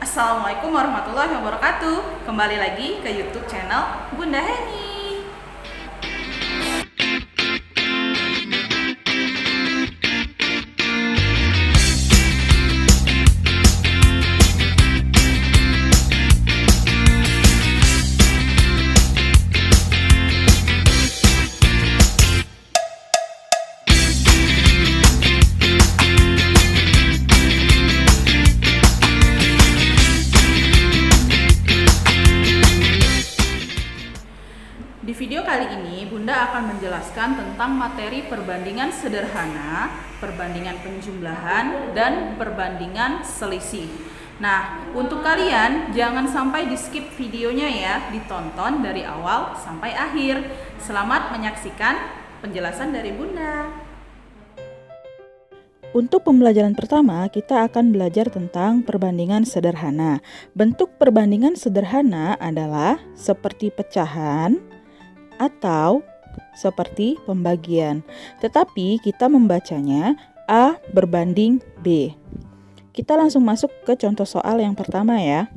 Assalamualaikum warahmatullahi wabarakatuh. Kembali lagi ke YouTube channel Bunda Heni. Di video kali ini, Bunda akan menjelaskan tentang materi perbandingan sederhana, perbandingan penjumlahan, dan perbandingan selisih. Nah, untuk kalian jangan sampai di skip videonya ya, ditonton dari awal sampai akhir. Selamat menyaksikan penjelasan dari Bunda. Untuk pembelajaran pertama, kita akan belajar tentang perbandingan sederhana. Bentuk perbandingan sederhana adalah seperti pecahan atau seperti pembagian. Tetapi kita membacanya A berbanding B. Kita langsung masuk ke contoh soal yang pertama ya.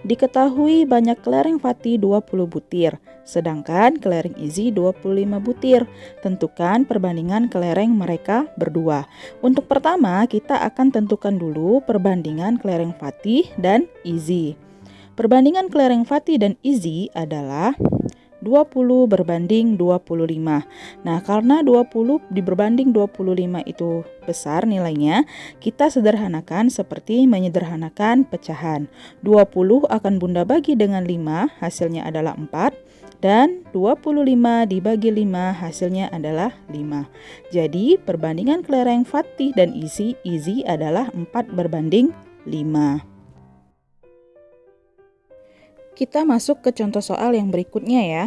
Diketahui banyak kelereng Fatih 20 butir, sedangkan kelereng Izi 25 butir. Tentukan perbandingan kelereng mereka berdua. Untuk pertama, kita akan tentukan dulu perbandingan kelereng Fatih dan Izi. Perbandingan kelereng Fatih dan Izi adalah 20 berbanding 25. Nah, karena 20 berbanding 25 itu besar nilainya, kita sederhanakan seperti menyederhanakan pecahan. 20 akan Bunda bagi dengan 5, hasilnya adalah 4. Dan 25 dibagi 5 hasilnya adalah 5. Jadi, perbandingan kelereng Fatih dan Izi adalah 4 berbanding 5. Kita masuk ke contoh soal yang berikutnya ya.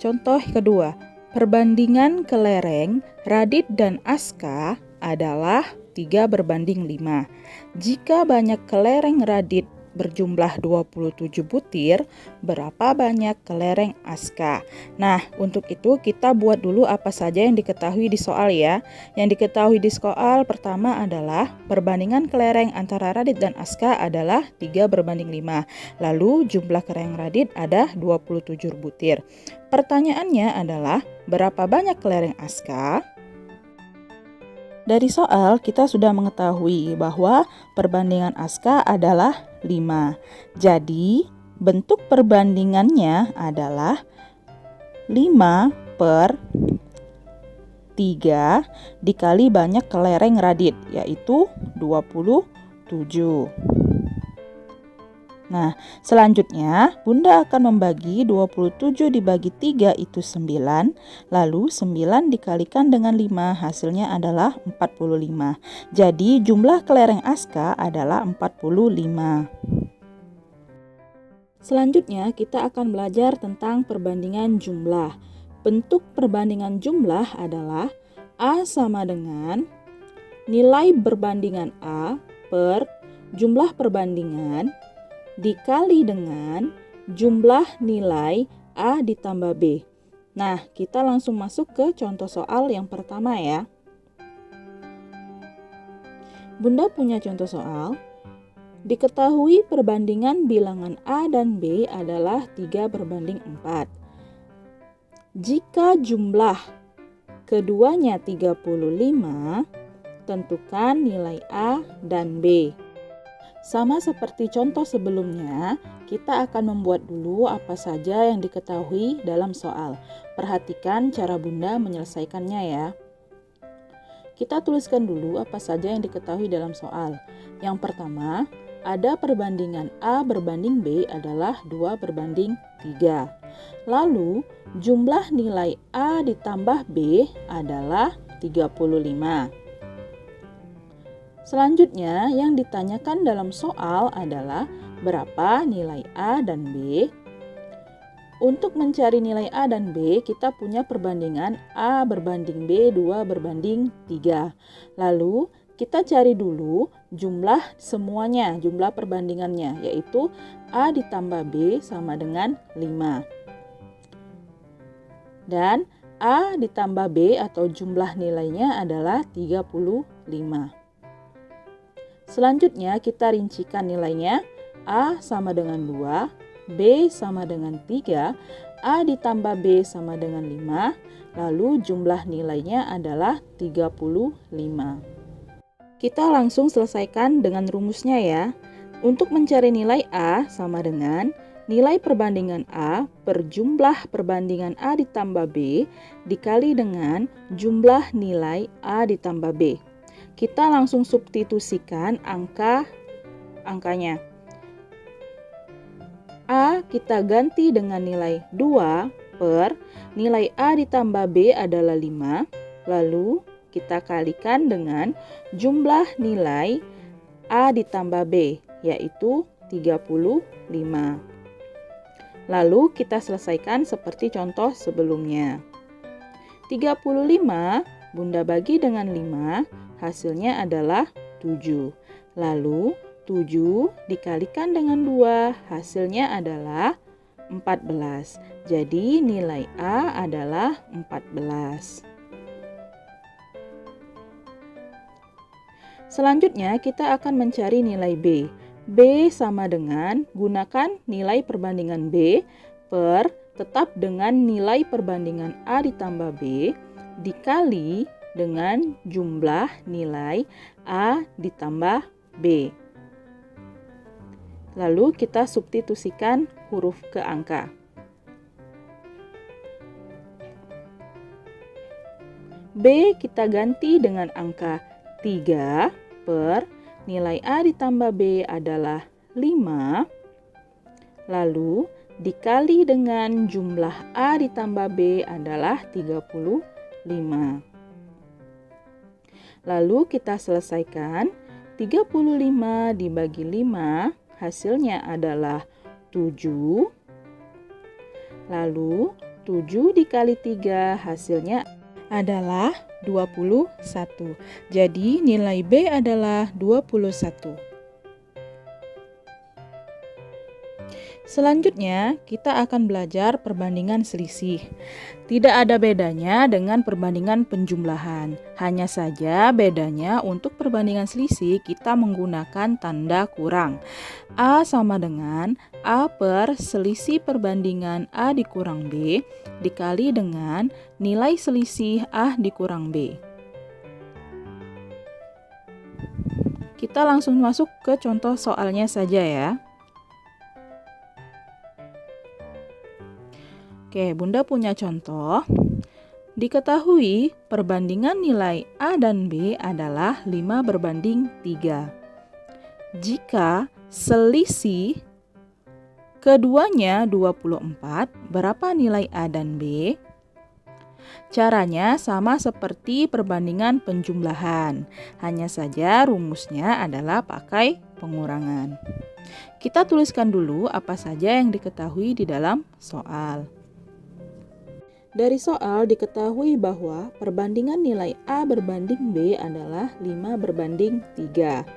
Contoh kedua, perbandingan kelereng Radit dan Aska adalah 3 berbanding 5. Jika banyak kelereng Radit berjumlah 27 butir, berapa banyak kelereng Aska? Nah, untuk itu kita buat dulu apa saja yang diketahui di soal ya. Yang diketahui di soal pertama adalah perbandingan kelereng antara Radit dan Aska adalah 3 berbanding 5. Lalu jumlah kelereng Radit ada 27 butir. Pertanyaannya adalah berapa banyak kelereng Aska? Dari soal kita sudah mengetahui bahwa perbandingan Aska adalah 5. Jadi bentuk perbandingannya adalah 5 per 3 dikali banyak kelereng Radit, yaitu 27. Nah, selanjutnya Bunda akan membagi 27 dibagi 3 itu 9, lalu 9 dikalikan dengan 5 hasilnya adalah 45. Jadi jumlah kelereng Aska adalah 45. Selanjutnya kita akan belajar tentang perbandingan jumlah. Bentuk perbandingan jumlah adalah A sama dengan nilai perbandingan A per jumlah perbandingan dikali dengan jumlah nilai A ditambah B. Nah, kita langsung masuk ke contoh soal yang pertama ya. Bunda punya contoh soal. Diketahui perbandingan bilangan A dan B adalah 3 berbanding 4. Jika jumlah keduanya 35, tentukan nilai A dan B. Sama seperti contoh sebelumnya, kita akan membuat dulu apa saja yang diketahui dalam soal. Perhatikan cara Bunda menyelesaikannya ya. Kita tuliskan dulu apa saja yang diketahui dalam soal. Yang pertama, ada perbandingan A berbanding B adalah 2 berbanding 3. Lalu, jumlah nilai A ditambah B adalah 35. Selanjutnya, yang ditanyakan dalam soal adalah berapa nilai A dan B. Untuk mencari nilai A dan B, kita punya perbandingan A berbanding B 2 berbanding 3. Lalu, kita cari dulu jumlah semuanya, jumlah perbandingannya, yaitu A ditambah B sama dengan 5. Dan A ditambah B atau jumlah nilainya adalah 35. Selanjutnya kita rincikan nilainya. A sama dengan 2, B sama dengan 3, A ditambah B sama dengan 5, lalu jumlah nilainya adalah 35. Kita langsung selesaikan dengan rumusnya ya. Untuk mencari nilai A sama dengan nilai perbandingan A per jumlah perbandingan A ditambah B dikali dengan jumlah nilai A ditambah B. Kita langsung substitusikan angkanya. A kita ganti dengan nilai 2 per nilai A ditambah B adalah 5. Lalu kita kalikan dengan jumlah nilai A ditambah B, yaitu 35. Lalu kita selesaikan seperti contoh sebelumnya. 35 Bunda bagi dengan 5, hasilnya adalah 7. Lalu 7 dikalikan dengan 2, hasilnya adalah 14. Jadi nilai A adalah 14. Selanjutnya kita akan mencari nilai B. B sama dengan gunakan nilai perbandingan B per tetap dengan nilai perbandingan A ditambah B dikali dengan jumlah nilai A ditambah B. Lalu kita substitusikan huruf ke angka. B kita ganti dengan angka 3 per nilai A ditambah B adalah 5. Lalu dikali dengan jumlah A ditambah B adalah 35. Lalu kita selesaikan. 35 dibagi 5 hasilnya adalah 7. Lalu 7 dikali 3 hasilnya adalah 21. Jadi nilai B adalah 21. Selanjutnya, kita akan belajar perbandingan selisih. Tidak ada bedanya dengan perbandingan penjumlahan. Hanya saja bedanya untuk perbandingan selisih kita menggunakan tanda kurang. A sama dengan A per selisih perbandingan A dikurang B dikali dengan nilai selisih A dikurang B. Kita langsung masuk ke contoh soalnya saja ya. Oke, Bunda punya contoh. Diketahui perbandingan nilai A dan B adalah 5 berbanding 3. Jika selisih keduanya 24, berapa nilai A dan B? Caranya sama seperti perbandingan penjumlahan. Hanya saja rumusnya adalah pakai pengurangan. Kita tuliskan dulu apa saja yang diketahui di dalam soal. Dari soal diketahui bahwa perbandingan nilai A berbanding B adalah 5 berbanding 3.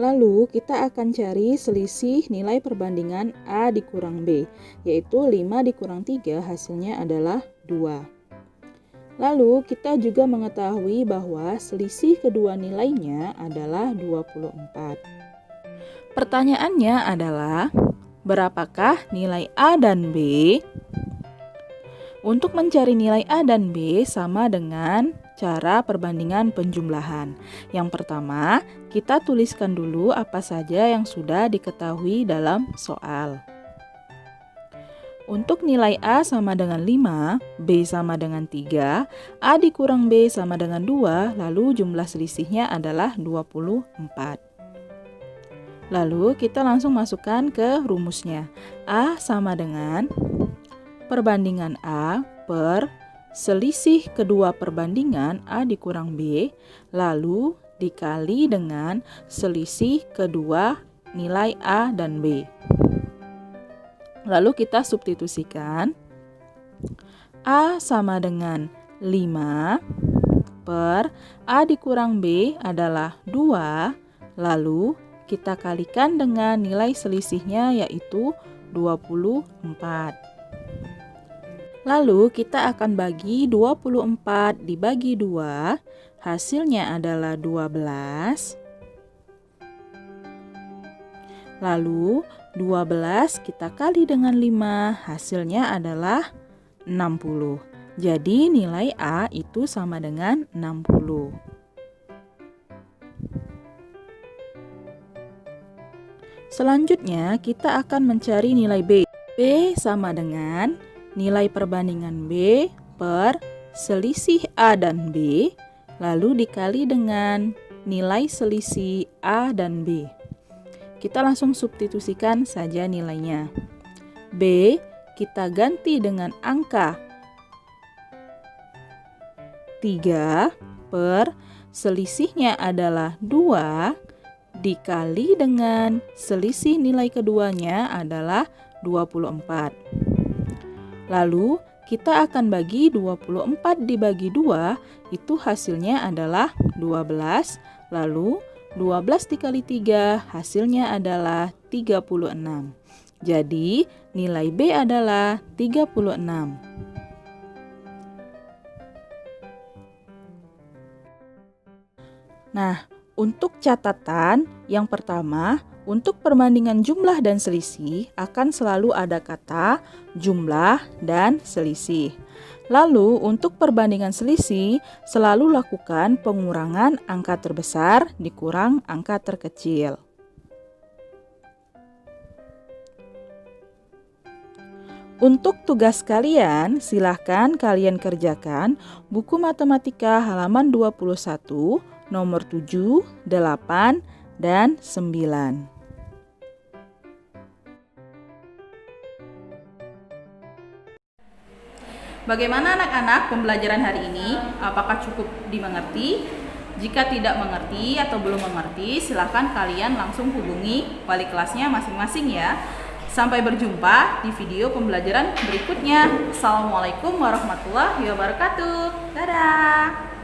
Lalu kita akan cari selisih nilai perbandingan A dikurang B, yaitu 5 dikurang 3 hasilnya adalah 2. Lalu kita juga mengetahui bahwa selisih kedua nilainya adalah 24. Pertanyaannya adalah, berapakah nilai A dan B? Untuk mencari nilai A dan B sama dengan cara perbandingan penjumlahan. Yang pertama, kita tuliskan dulu apa saja yang sudah diketahui dalam soal. Untuk nilai A sama dengan 5, B sama dengan 3, A dikurang B sama dengan 2, lalu jumlah selisihnya adalah 24. Lalu kita langsung masukkan ke rumusnya. A sama dengan perbandingan A per selisih kedua perbandingan A dikurang B, lalu dikali dengan selisih kedua nilai A dan B. Lalu kita substitusikan. A sama dengan 5 per A dikurang B adalah 2, lalu kita kalikan dengan nilai selisihnya yaitu 24. Lalu kita akan bagi 24 dibagi 2, hasilnya adalah 12. Lalu 12 kita kali dengan 5, hasilnya adalah 60. Jadi nilai A itu sama dengan 60. Selanjutnya kita akan mencari nilai B. B sama dengan nilai perbandingan B per selisih A dan B, lalu dikali dengan nilai selisih A dan B. Kita langsung substitusikan saja nilainya. B kita ganti dengan angka 3 per selisihnya adalah 2 dikali dengan selisih nilai keduanya adalah 24. Lalu kita akan bagi 24 dibagi 2, itu hasilnya adalah 12. Lalu 12 dikali 3 hasilnya adalah 36. Jadi nilai B adalah 36. Nah, untuk catatan, yang pertama, untuk perbandingan jumlah dan selisih akan selalu ada kata jumlah dan selisih. Lalu, untuk perbandingan selisih, selalu lakukan pengurangan angka terbesar dikurang angka terkecil. Untuk tugas kalian, silahkan kalian kerjakan buku matematika halaman 21, nomor 7, 8, dan 9. Bagaimana anak-anak pembelajaran hari ini? Apakah cukup dimengerti? Jika tidak mengerti atau belum mengerti, silahkan kalian langsung hubungi wali kelasnya masing-masing ya. Sampai berjumpa di video pembelajaran berikutnya. Assalamualaikum warahmatullahi wabarakatuh. Dadah!